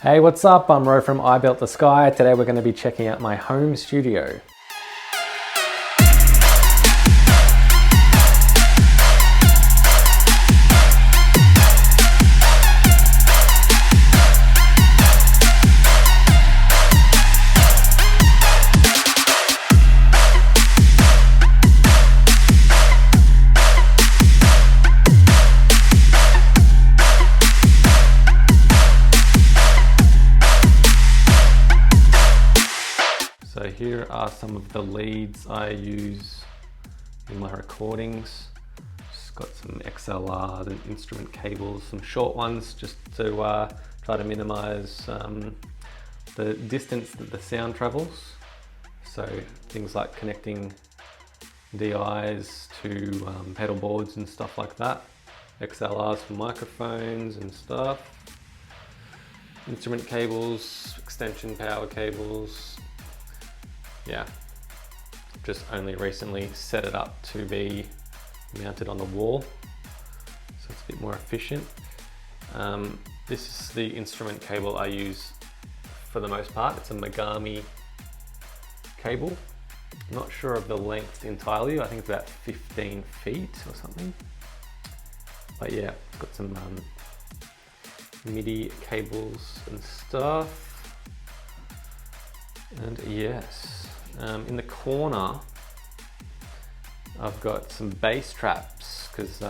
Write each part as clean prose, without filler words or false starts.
Hey, what's up? I'm Ro from I Built the Sky. Today we're going to be checking out my home studio. So here are some of the leads I use in my recordings. Just got some XLR and instrument cables, some short ones just to try to minimize the distance that the sound travels. So things like connecting DIs to pedal boards and stuff like that. XLRs for microphones and stuff. Instrument cables, extension power cables. Yeah, just only recently set it up to be mounted on the wall, so it's a bit more efficient. This is the instrument cable I use for the most part. It's a Megami cable. I'm not sure of the length entirely. I think it's about 15 feet or something. But yeah, it's got some MIDI cables and stuff. And yes. In the corner, I've got some bass traps because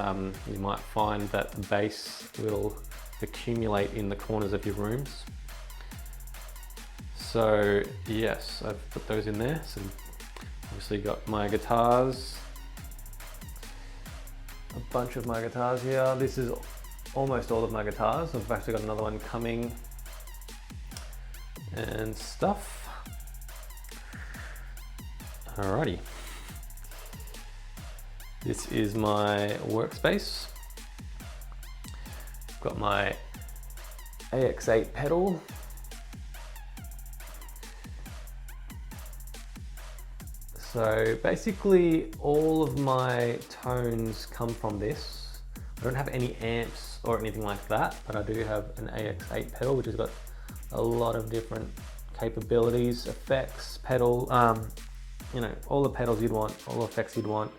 you might find that the bass will accumulate in the corners of your rooms. So yes, I've put those in there. So obviously got my guitars, a bunch of my guitars here. This is almost all of my guitars. I've actually got another one coming and stuff. Alrighty, this is my workspace. I've got my AX8 pedal. So basically all of my tones come from this. I don't have any amps or anything like that, but I do have an AX8 pedal which has got a lot of different capabilities, effects, pedal, you know, all the pedals you'd want, all the effects you'd want,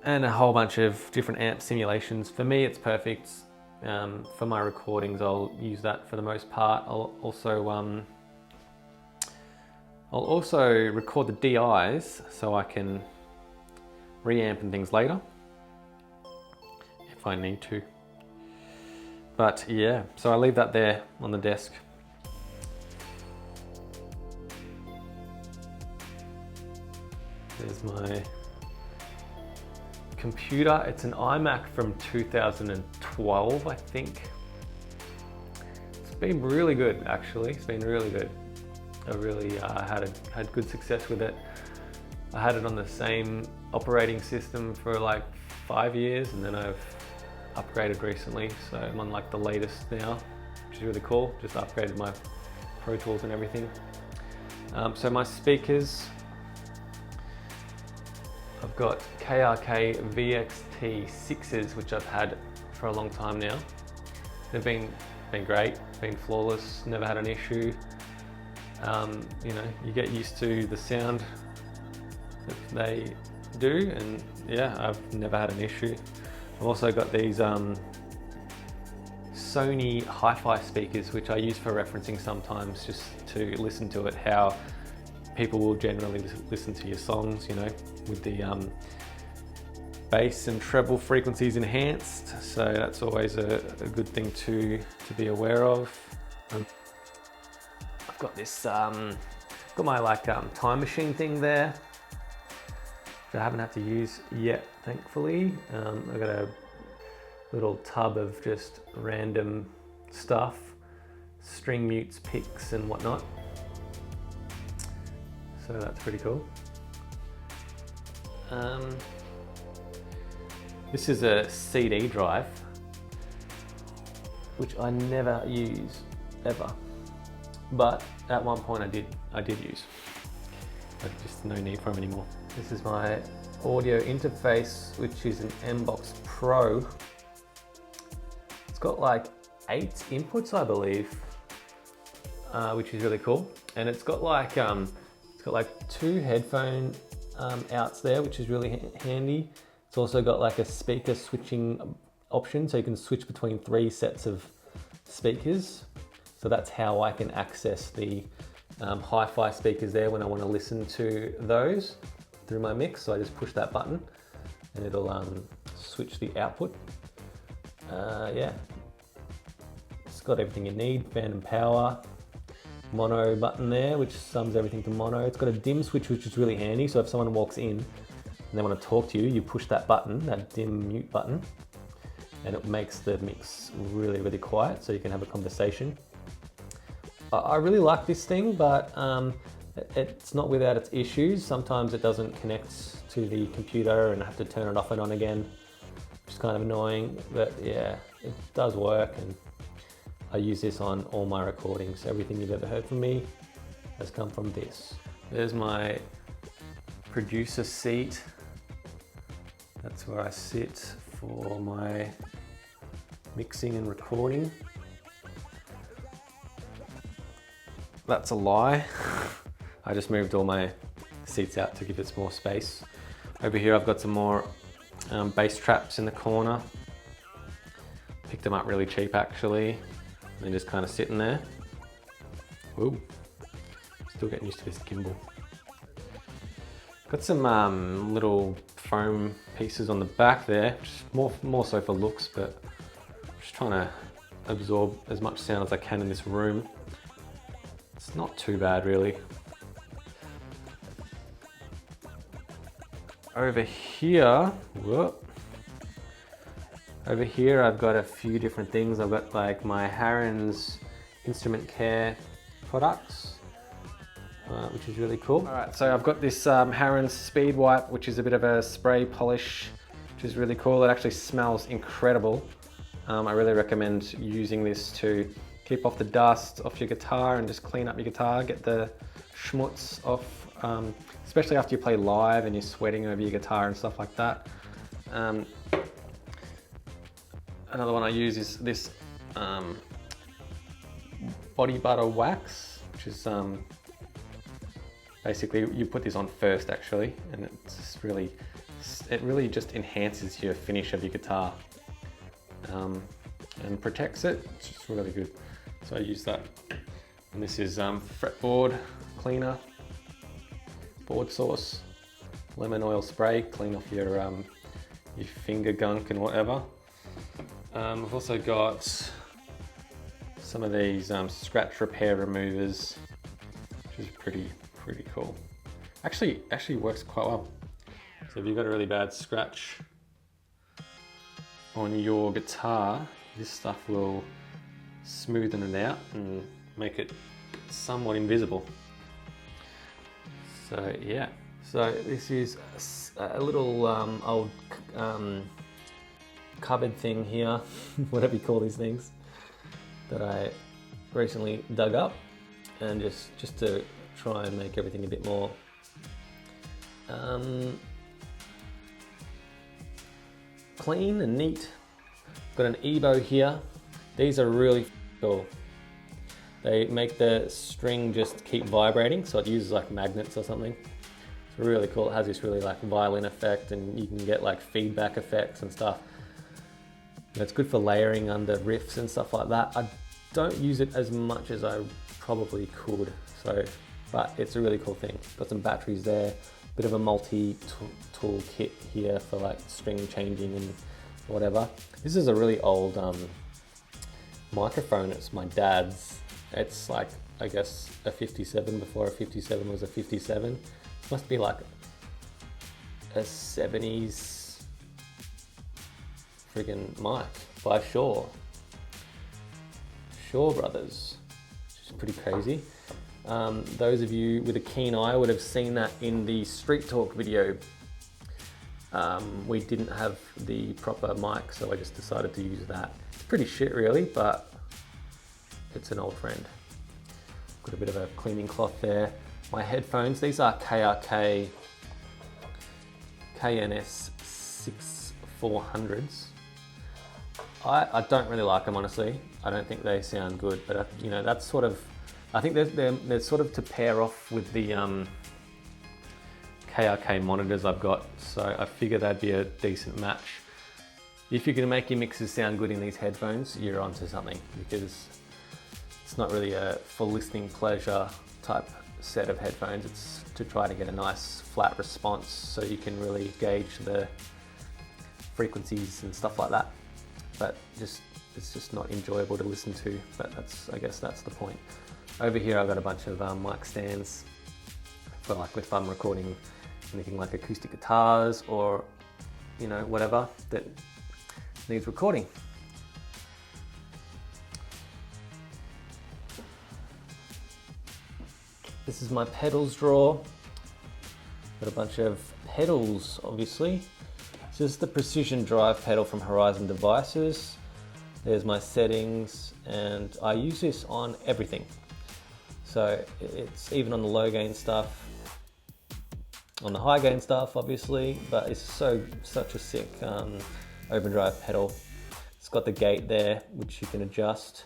and a whole bunch of different amp simulations. For me, it's perfect. For my recordings, I'll use that for the most part. I'll also record the DIs so I can reamp and things later if I need to. But yeah, so I leave that there on the desk. There's my computer. It's an iMac from 2012, I think. It's been really good, actually. It's been really good. I really had good success with it. I had it on the same operating system for like 5 years, and then I've upgraded recently. So I'm on like the latest now, which is really cool. Just upgraded my Pro Tools and everything. So my speakers, I've got KRK VXT6s, which I've had for a long time now. They've been great, been flawless, never had an issue. You know, you get used to the sound that they do, and yeah, I've never had an issue. I've also got these Sony hi-fi speakers, which I use for referencing sometimes, just to listen to it, how people will generally listen to your songs, you know, with the bass and treble frequencies enhanced. So that's always a good thing to be aware of. I've got this, got my like time machine thing there, which I haven't had to use yet, thankfully. I've got a little tub of just random stuff, string mutes, picks and whatnot. So that's pretty cool. This is a CD drive, which I never use ever, but at one point I did use. But just no need for them anymore. This is my audio interface, which is an M-Box Pro. It's got like 8 inputs, I believe. which is really cool. And it's got like 2 headphone outs there, which is really handy. It's also got like a speaker switching option, so you can switch between 3 sets of speakers. So that's how I can access the hi-fi speakers there when I want to listen to those through my mix. So I just push that button and it'll switch the output. Yeah, it's got everything you need. Phantom power, mono button there, which sums everything to mono. It's got a dim switch, which is really handy. So if someone walks in and they want to talk to you, you push that button, that dim mute button, and it makes the mix really, really quiet so you can have a conversation. I really like this thing, but it's not without its issues. Sometimes it doesn't connect to the computer and I have to turn it off and on again, which is kind of annoying, but yeah, it does work, and I use this on all my recordings. Everything you've ever heard from me has come from this. There's my producer seat. That's where I sit for my mixing and recording. That's a lie. I just moved all my seats out to give it more space. Over here I've got some more bass traps in the corner. Picked them up really cheap actually. They're just kind of sitting there. Ooh, still getting used to this gimbal. Got some little foam pieces on the back there, just more so for looks, but just trying to absorb as much sound as I can in this room. It's not too bad really. Over here, I've got a few different things. I've got like my Harron's instrument care products, which is really cool. All right, so I've got this Harron's Speed Wipe, which is a bit of a spray polish, which is really cool. It actually smells incredible. I really recommend using this to keep off the dust off your guitar and just clean up your guitar, get the schmutz off, especially after you play live and you're sweating over your guitar and stuff like that. Another one I use is this body butter wax, which is basically you put this on first actually, and it really just enhances your finish of your guitar and protects it. It's just really good. So I use that. And this is fretboard cleaner, board sauce, lemon oil spray, clean off your finger gunk and whatever. I've also got some of these scratch repair removers, which is pretty cool. Actually works quite well. So if you've got a really bad scratch on your guitar, this stuff will smoothen it out and make it somewhat invisible. So yeah, so this is a little old cupboard thing here, whatever you call these things, that I recently dug up, and just to try and make everything a bit more clean and neat. Got an EBO here. These are really cool. They make the string just keep vibrating, so it uses like magnets or something. It's really cool. It has this really like violin effect, and you can get like feedback effects and stuff. And it's good for layering under riffs and stuff like that. I don't use it as much as I probably could, but it's a really cool thing. Got some batteries there, bit of a multi-tool kit here for like string changing and whatever. This is a really old microphone. It's my dad's. It's like, I guess, a 57 before a 57 was a 57. Must be like a 70s friggin' mic by Shaw Brothers, which is pretty crazy. Those of you with a keen eye would have seen that in the Street Talk video. We didn't have the proper mic, so I just decided to use that. It's pretty shit really, but it's an old friend. Got a bit of a cleaning cloth there. My headphones, these are KRK KNS 6400s. I don't really like them, honestly. I don't think they sound good, but you know, that's sort of, I think they're sort of to pair off with the KRK monitors I've got, so I figure that'd be a decent match. If you're going to make your mixes sound good in these headphones, you're onto something, because it's not really a for listening pleasure type set of headphones. It's to try to get a nice flat response so you can really gauge the frequencies and stuff like that. But it's just not enjoyable to listen to, but I guess that's the point. Over here I've got a bunch of mic stands for like if I'm recording anything like acoustic guitars or, you know, whatever that needs recording. This is my pedals drawer. Got a bunch of pedals, obviously. This is the precision drive pedal from Horizon Devices. There's my settings, and I use this on everything. So it's even on the low gain stuff, on the high gain stuff, obviously, but it's such a sick overdrive pedal. It's got the gate there, which you can adjust,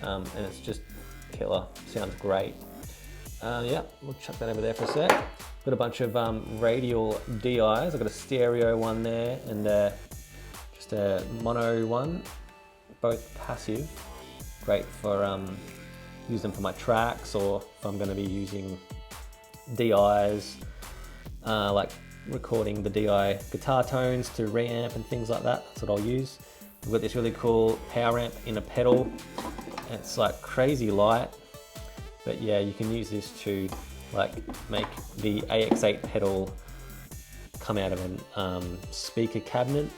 and it's just killer. Sounds great. Yeah, we'll chuck that over there for a sec. Got a bunch of radial DIs. I've got a stereo one there and just a mono one, both passive. Great for use them for my tracks, or if I'm going to be using DIs, like recording the DI guitar tones to reamp and things like that. That's what I'll use. We've got this really cool power amp in a pedal. It's like crazy light, but yeah, you can use this to like make the AX8 pedal come out of a speaker cabinet.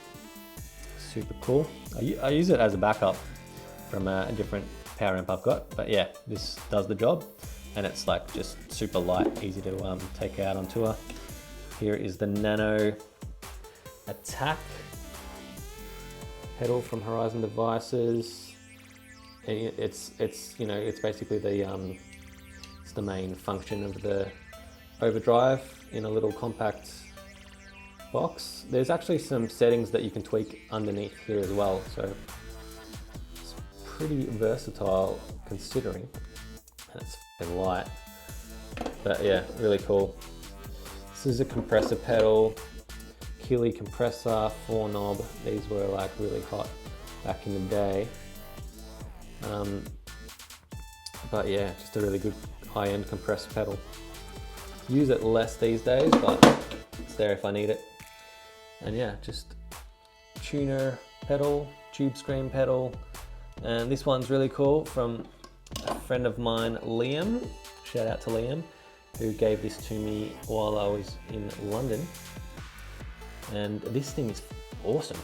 Super cool. I use it as a backup from a different power amp I've got, but yeah, this does the job, and it's like just super light, easy to take out on tour. Here is the Nano Attack pedal from Horizon Devices. It's you know, it's basically the it's the main function of the overdrive in a little compact box. There's actually some settings that you can tweak underneath here as well, so it's pretty versatile considering, and it's f***ing light. But yeah, really cool. This is a compressor pedal, Kelley compressor, 4-knob. These were like really hot back in the day. But yeah, just a really good high-end compressor pedal. Use it less these days, but it's there if I need it. And yeah, just tuner pedal, tube screen pedal. And this one's really cool, from a friend of mine, Liam. Shout out to Liam, who gave this to me while I was in London. And this thing is awesome.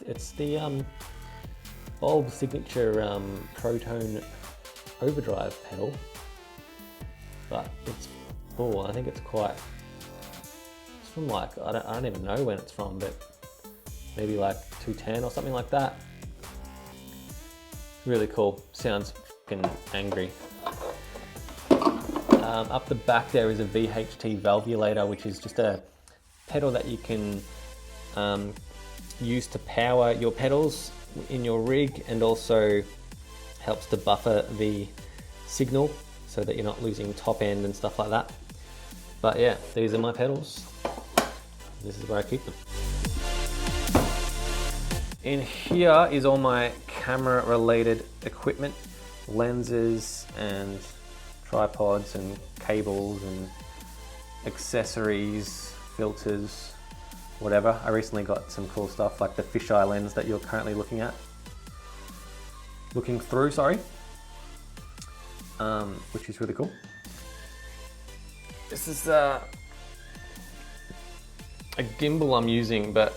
It's the Bulb Signature Protone overdrive pedal, but it's I think it's from like, I don't even know when it's from, but maybe like 210 or something like that. Really cool. Sounds fucking angry. Up the back there is a VHT valvulator, which is just a pedal that you can use to power your pedals in your rig, and also helps to buffer the signal so that you're not losing top end and stuff like that. But yeah, these are my pedals. This is where I keep them. In here is all my camera related equipment, lenses and tripods and cables and accessories, filters, whatever. I recently got some cool stuff like the fisheye lens that you're currently looking through, which is really cool. This is a gimbal I'm using, but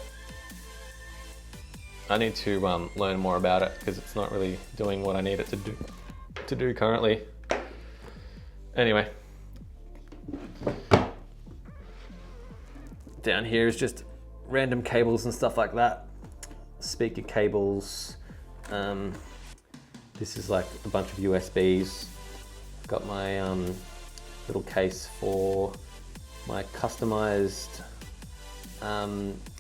I need to learn more about it because it's not really doing what I need it to do currently. Anyway, down here is just random cables and stuff like that. Speaker cables. This is like a bunch of USBs. Got my little case for my customized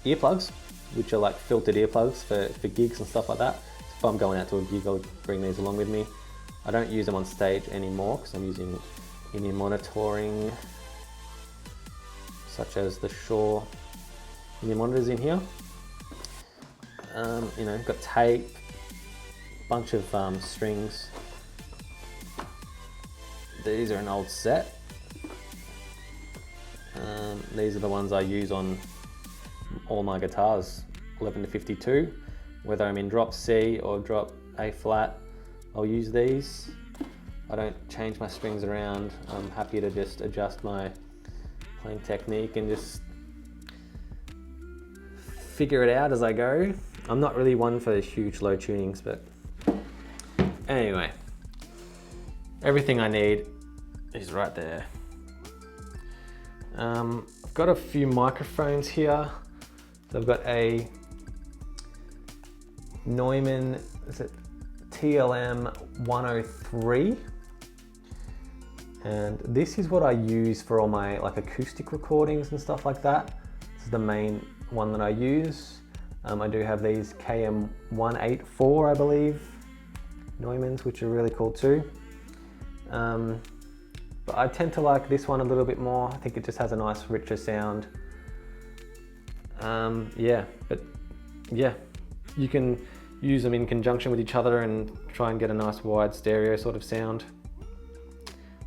earplugs, which are like filtered earplugs for gigs and stuff like that. So if I'm going out to a gig, I'll bring these along with me. I don't use them on stage anymore because I'm using in-ear monitoring, such as the Shure in-ear monitors in here. You know, got tape, bunch of strings. These are an old set. These are the ones I use on all my guitars, 11 to 52. Whether I'm in drop C or drop A flat, I'll use these. I don't change my strings around. I'm happy to just adjust my playing technique and just figure it out as I go. I'm not really one for huge low tunings, but anyway, everything I need is right there. I've got a few microphones here. So I've got a Neumann, is it TLM 103? And this is what I use for all my like acoustic recordings and stuff like that. This is the main one that I use. I do have these KM 184, I believe, Neumanns, which are really cool too. But I tend to like this one a little bit more. I think it just has a nice, richer sound. Yeah, but yeah, you can use them in conjunction with each other and try and get a nice wide stereo sort of sound.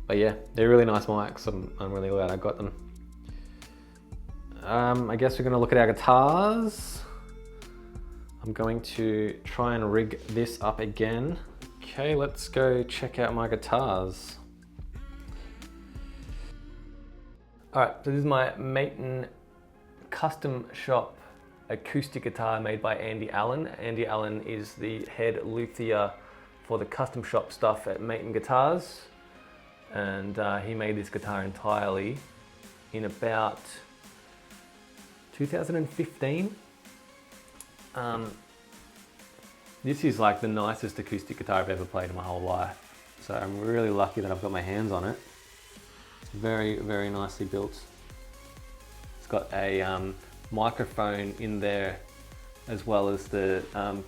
But yeah, they're really nice mics. I'm really glad I got them. I guess we're gonna look at our guitars. I'm going to try and rig this up again. Okay, let's go check out my guitars. All right, so this is my Maton custom shop acoustic guitar made by Andy Allen. Andy Allen is the head luthier for the custom shop stuff at Maton Guitars. And he made this guitar entirely in about 2015. This is like the nicest acoustic guitar I've ever played in my whole life. So I'm really lucky that I've got my hands on it. It's very, very nicely built. It's got a microphone in there as well as the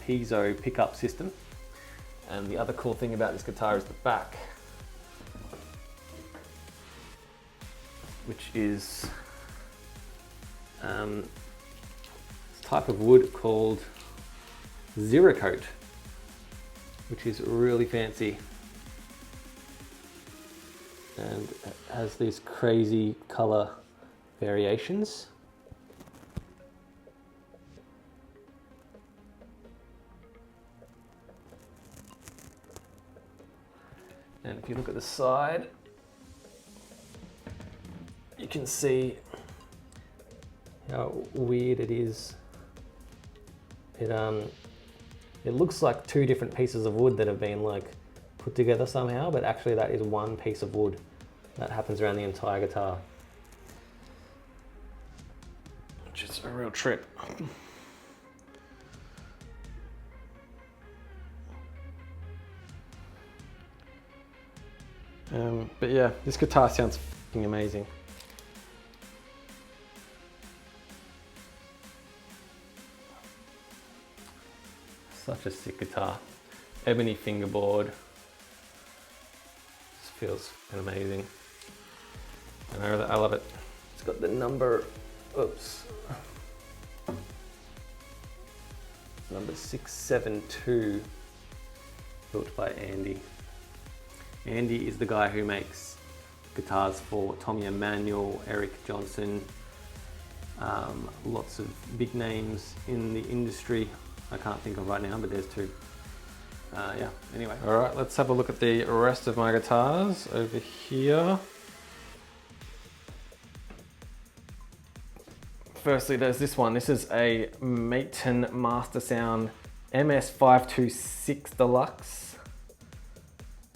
piezo pickup system. And the other cool thing about this guitar is the back, which is this type of wood called Zero Coat, which is really fancy and has these crazy color variations. And if you look at the side, you can see how weird it is. It looks like two different pieces of wood that have been like put together somehow, but actually that is one piece of wood that happens around the entire guitar, which is a real trip. But yeah, this guitar sounds fucking amazing. Such a sick guitar. Ebony fingerboard. This feels amazing. And I love it. It's got the number, oops. Number 672, built by Andy. Andy is the guy who makes guitars for Tommy Emmanuel, Eric Johnson, lots of big names in the industry. I can't think of right now, but there's two. Yeah, anyway. All right, let's have a look at the rest of my guitars over here. Firstly, there's this one. This is a Maton Master Sound MS526 Deluxe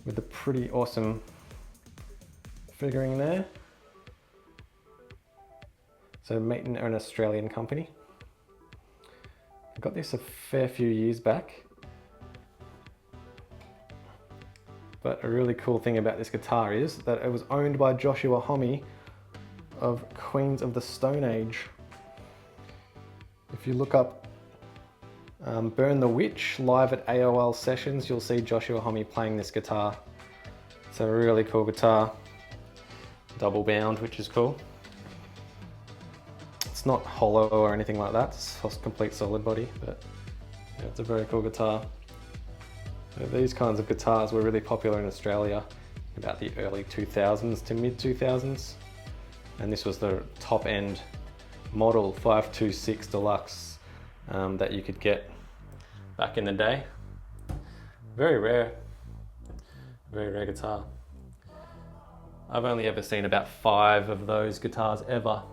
with a pretty awesome figuring there. So Maton are an Australian company. I got this a fair few years back. But a really cool thing about this guitar is that it was owned by Joshua Homme of Queens of the Stone Age. If you look up Burn the Witch live at AOL sessions, you'll see Joshua Homme playing this guitar. It's a really cool guitar, double bound, which is cool. It's not hollow or anything like that, it's a complete solid body, but yeah, it's a very cool guitar. So these kinds of guitars were really popular in Australia about the early 2000s to mid 2000s, and this was the top end model 526 Deluxe that you could get back in the day. Very rare guitar. I've only ever seen about 5 of those guitars ever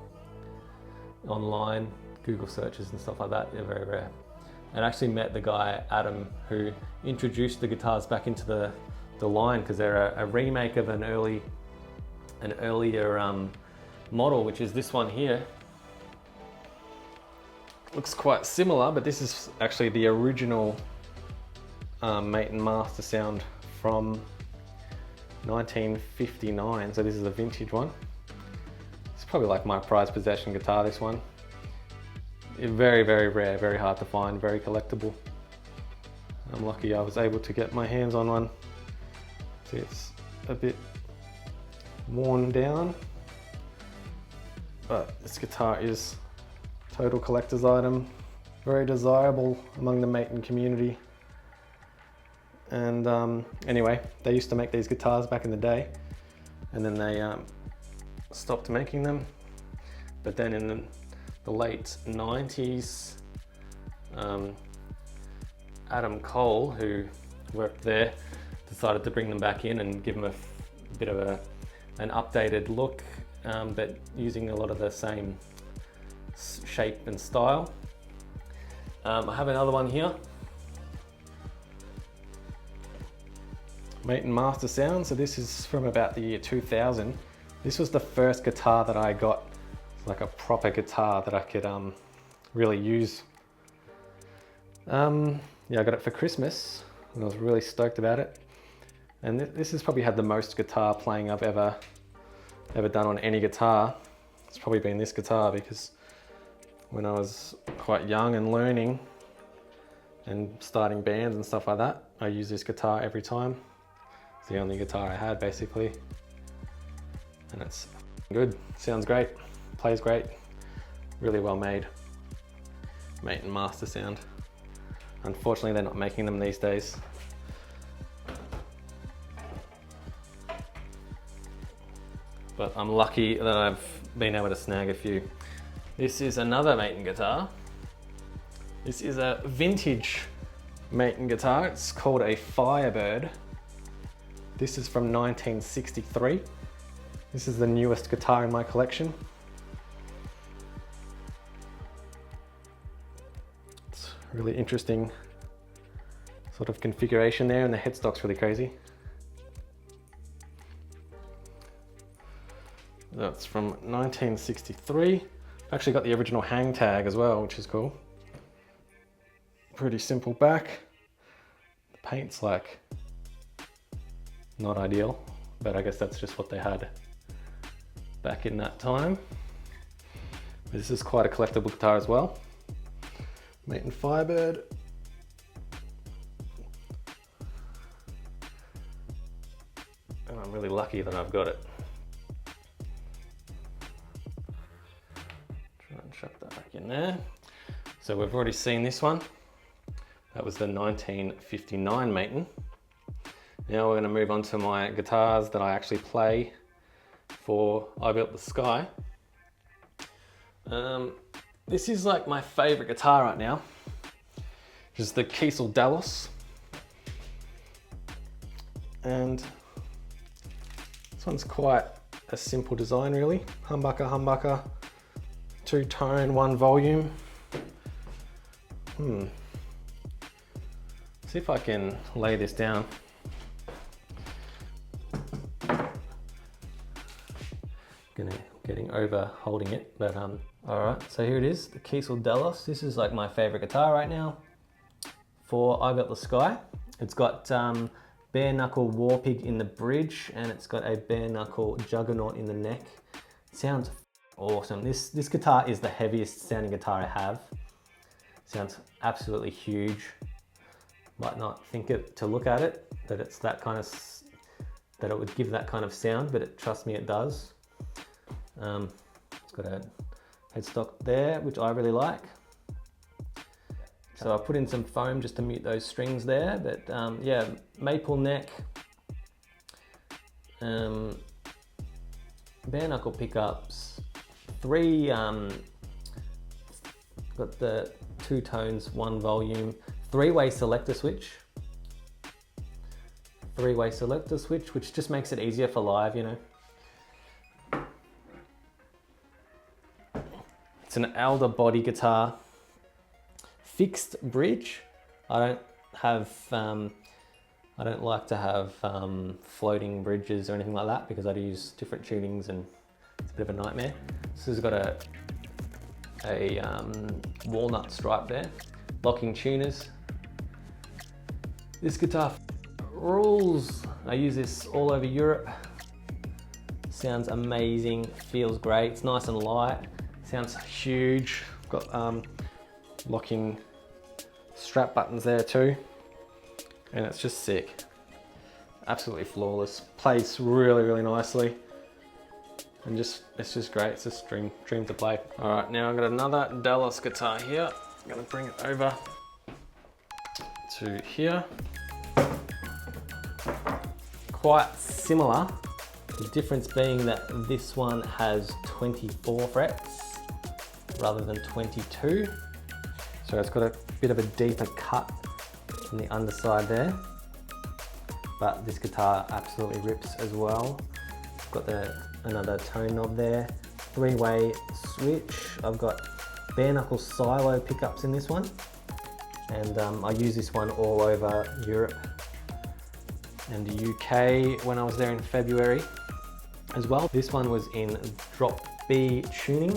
online, Google searches and stuff like that. They're very rare. And I actually met the guy, Adam, who introduced the guitars back into the line, because they're a remake of an earlier model, which is this one here. Looks quite similar, but this is actually the original Maton Master sound from 1959, so this is a vintage one. It's probably like my prized possession guitar, this one. Very, very rare, very hard to find, very collectible. I'm lucky I was able to get my hands on one. See, it's a bit worn down, but this guitar is a total collector's item, very desirable among the Maton community. And anyway, they used to make these guitars back in the day, and then they stopped making them. But then in the late 90s, Adam Cole, who worked there, decided to bring them back in and give them a bit of an updated look, but using a lot of the same shape and style. I have another one here. Maton Master Sound, so this is from about the year 2000. This was the first guitar that I got, like a proper guitar that I could really use. Yeah, I got it for Christmas and I was really stoked about it. And this has probably had the most guitar playing I've ever done on any guitar. It's probably been this guitar, because when I was quite young and learning and starting bands and stuff like that, I used this guitar every time. It's the only guitar I had, basically. And it's good, sounds great, plays great, really well made. Maton Master Sound. Unfortunately, they're not making them these days. But I'm lucky that I've been able to snag a few. This is another Maton guitar. This is a vintage Maton guitar. It's called a Firebird. This is from 1963. This is the newest guitar in my collection. It's a really interesting sort of configuration there, and the headstock's really crazy. That's from 1963. Actually got the original hang tag as well, which is cool. Pretty simple back. The paint's like not ideal, but I guess that's just what they had back in that time. But this is quite a collectible guitar as well. Maton Firebird. And I'm really lucky that I've got it. Try and chuck that back in there. So we've already seen this one. That was the 1959 Maton. Now we're going to move on to my guitars that I actually play for I Built the Sky. This is like my favorite guitar right now, which is the Kiesel Dallas. And this one's quite a simple design, really. Humbucker, 2-tone, 1 volume. See if I can lay this down. Getting over holding it, but all right, so here it is, the Kiesel Dallas. This is like my favorite guitar right now for I Built the Sky. It's got bare knuckle war pig in the bridge, and it's got a bare knuckle juggernaut in the neck. It sounds awesome. This guitar is the heaviest sounding guitar I have. Sounds absolutely huge. Might not think it to look at it, that it's that that it would give that kind of sound, but trust me, it does. It's got a headstock there, which I really like. So I put in some foam just to mute those strings there, but yeah, maple neck, bare knuckle pickups, three, got the 2 tones, 1 volume, 3-way selector switch. 3-way selector switch, which just makes it easier for live, you know. It's an Alder body guitar, fixed bridge. I don't like to have floating bridges or anything like that because I'd use different tunings and it's a bit of a nightmare. This has got a walnut stripe there, locking tuners. This guitar rules. I use this all over Europe. Sounds amazing, feels great. It's nice and light, sounds huge. Got locking strap buttons there too, and it's just sick. Absolutely flawless. Plays really, really nicely. And it's just great. It's just dream to play. All right, now I've got another Dallas guitar here. I'm gonna bring it over to here. Quite similar. The difference being that this one has 24 frets rather than 22. So it's got a bit of a deeper cut on the underside there. But this guitar absolutely rips as well. Got another tone knob there, 3-way switch. I've got bare knuckle silo pickups in this one, and I use this one all over Europe and the UK when I was there in February as well. This one was in drop B tuning,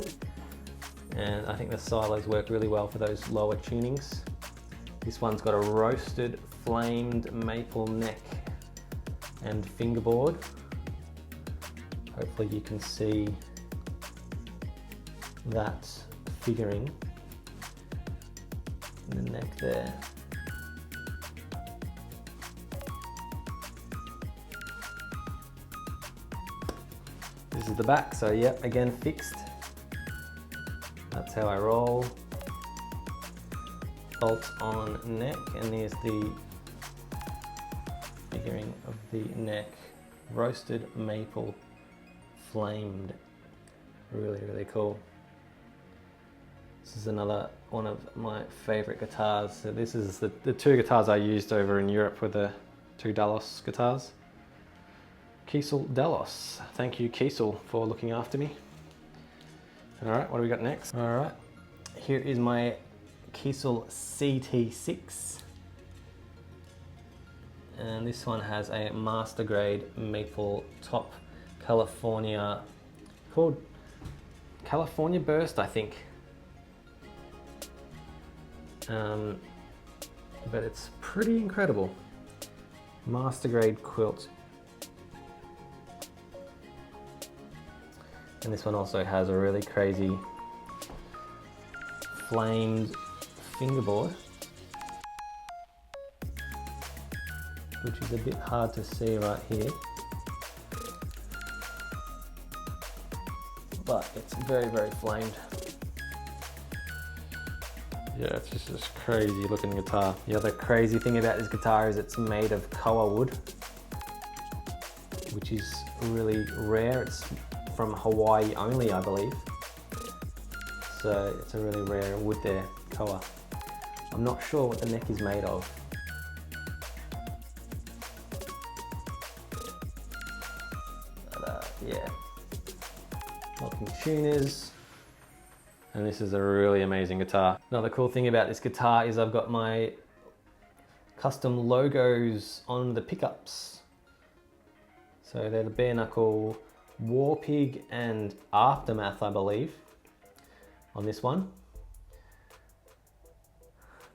and I think the silos work really well for those lower tunings. This one's got a roasted flamed maple neck and fingerboard. Hopefully you can see that figuring in the neck there. This is the back, so yep, again fixed. That's how I roll. Bolt on neck, and there's the figuring of the neck. Roasted maple flamed. Really, really cool. This is another one of my favorite guitars. So this is the 2 guitars I used over in Europe were the 2 Dallas guitars. Kiesel Dallas. Thank you, Kiesel, for looking after me. All right, what do we got next? All right, here is my Kiesel CT6. And this one has a master grade maple top, California, called California Burst, I think. But it's pretty incredible. Master grade quilt. And this one also has a really crazy flamed fingerboard, which is a bit hard to see right here. But it's very, very flamed. Yeah, it's just this crazy looking guitar. The other crazy thing about this guitar is it's made of koa wood, which is really rare. It's from Hawaii only, I believe. So it's a really rare wood there, koa. I'm not sure what the neck is made of. But, yeah. Locking tuners. And this is a really amazing guitar. Another cool thing about this guitar is I've got my custom logos on the pickups. So they're the bare knuckle War Pig and Aftermath, I believe, on this one.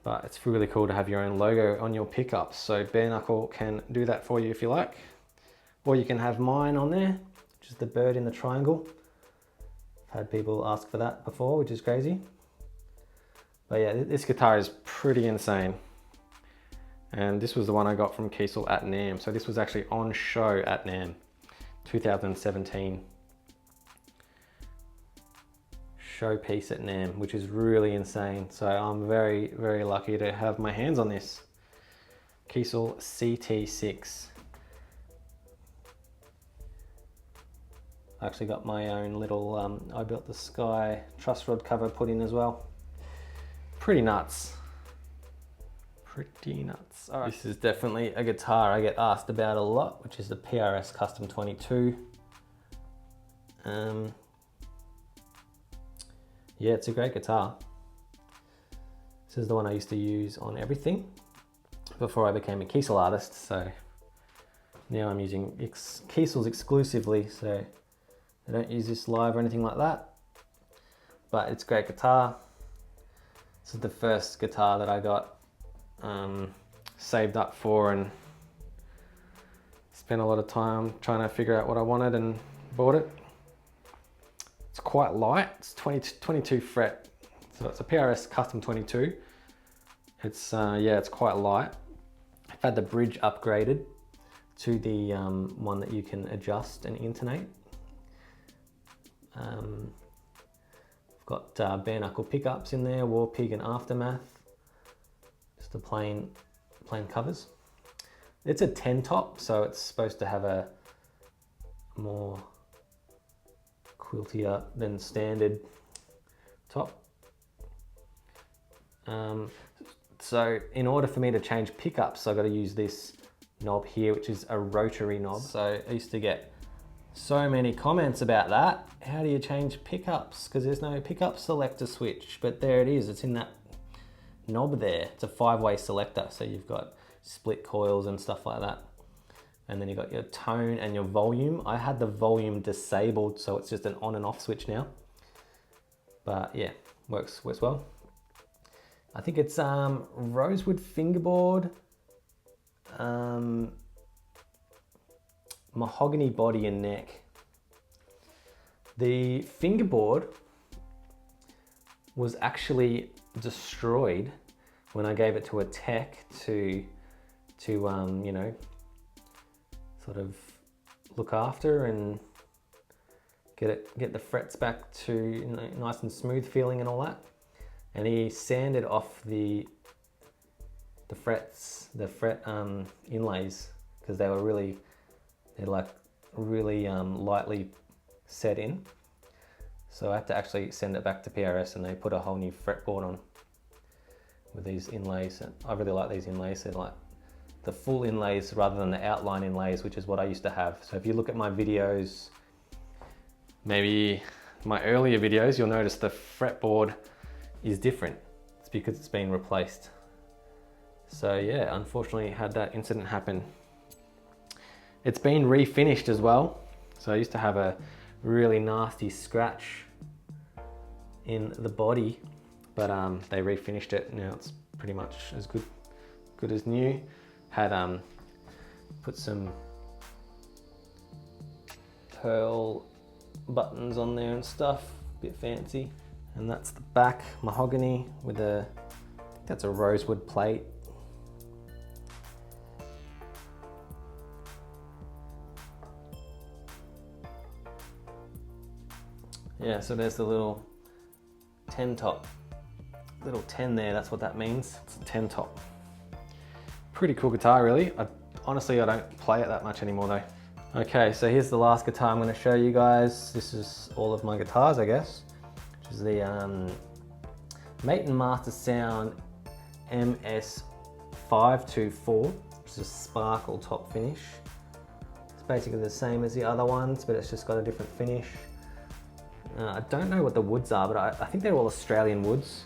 But it's really cool to have your own logo on your pickups. So bare knuckle can do that for you if you like. Or you can have mine on there, which is the bird in the triangle. I've had people ask for that before, which is crazy. But yeah, this guitar is pretty insane. And this was the one I got from Kiesel at NAMM. So this was actually on show at NAMM, 2017. Showpiece at NAMM, which is really insane. So I'm very, very lucky to have my hands on this. Kiesel CT6. I actually got my own little, I built the Sky truss rod cover put in as well. Pretty nuts. Pretty nuts. All right. This is definitely a guitar I get asked about a lot, which is the PRS Custom 22. Yeah, it's a great guitar. This is the one I used to use on everything before I became a Kiesel artist. So now I'm using Kiesels exclusively, so I don't use this live or anything like that. But it's a great guitar. This is the first guitar that I got saved up for and spent a lot of time trying to figure out what I wanted and bought it. It's quite light. It's 22 fret, so it's a PRS Custom 22. It's yeah, it's quite light. I've had the bridge upgraded to the one that you can adjust and intonate. I've got bare knuckle pickups in there, War Pig and Aftermath. Just the plain covers. It's a 10 top, so it's supposed to have a more quiltier than standard top. So in order for me to change pickups, I've got to use this knob here, which is a rotary knob. So I used to get so many comments about that. How do you change pickups? Because there's no pickup selector switch, but there it is. It's in that knob there. It's a 5-way selector, so you've got split coils and stuff like that. And then you've got your tone and your volume. I had the volume disabled, so it's just an on and off switch now. But yeah, works well. I think it's rosewood fingerboard, mahogany body and neck. The fingerboard was actually destroyed when I gave it to a tech to you know, sort of look after and get the frets back to, you know, nice and smooth feeling and all that. And he sanded off the fret inlays because they're like really lightly set in. So I had to actually send it back to PRS and they put a whole new fretboard on with these inlays. I really like these inlays. They're like the full inlays rather than the outline inlays, which is what I used to have. So if you look at my videos, maybe my earlier videos, you'll notice the fretboard is different. It's because it's been replaced. So yeah, unfortunately had that incident happen. It's been refinished as well. So I used to have a really nasty scratch in the body, but they refinished it. Now it's pretty much as good as new. Had put some pearl buttons on there and stuff, a bit fancy. And that's the back, mahogany with I think that's a rosewood plate. Yeah, so there's the little 10 top. Little 10 there, that's what that means. It's a 10 top. Pretty cool guitar, really. Honestly, I don't play it that much anymore though. Okay, so here's the last guitar I'm going to show you guys. This is all of my guitars, I guess. Which is the Maton Master Sound MS524, which is a sparkle top finish. It's basically the same as the other ones, but it's just got a different finish. I don't know what the woods are, but I think they're all Australian woods.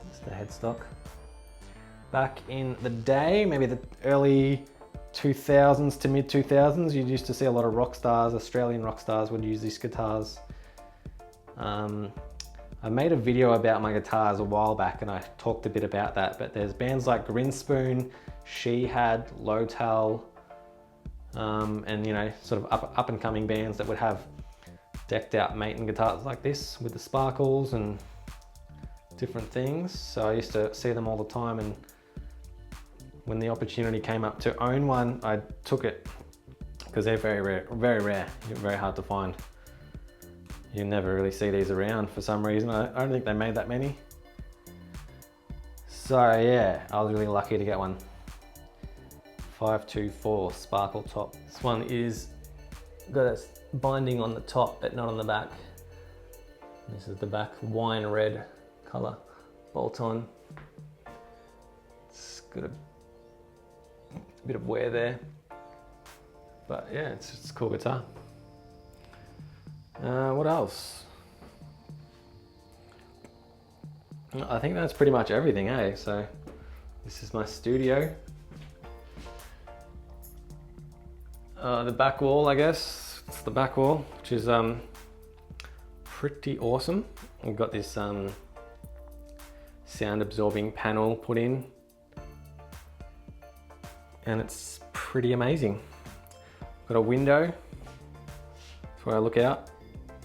That's the headstock. Back in the day, maybe the early 2000s to mid 2000s, you used to see a lot of rock stars, Australian rock stars would use these guitars. I made a video about my guitars a while back and I talked a bit about that, but there's bands like Grinspoon, Shihad, Lowtel, and you know, sort of up and coming bands that would have decked out Maton guitars like this with the sparkles and different things. So I used to see them all the time and when the opportunity came up to own one, I took it because they're very rare, very hard to find. You never really see these around for some reason. I don't think they made that many. So yeah, I was really lucky to get one. 524 sparkle top. This one is got a binding on the top but not on the back. This is the back, wine red color, bolt on. It's got a bit of wear there, but yeah, it's a cool guitar. What else? I think that's pretty much everything, eh? So this is my studio. The back wall, I guess. It's the back wall, which is pretty awesome. We've got this sound absorbing panel put in, and it's pretty amazing. Got a window, that's where I look out.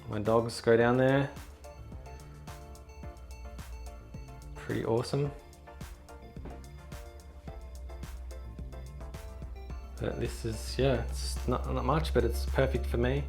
My dogs go down there. Pretty awesome. But this is, yeah, it's not much, but it's perfect for me.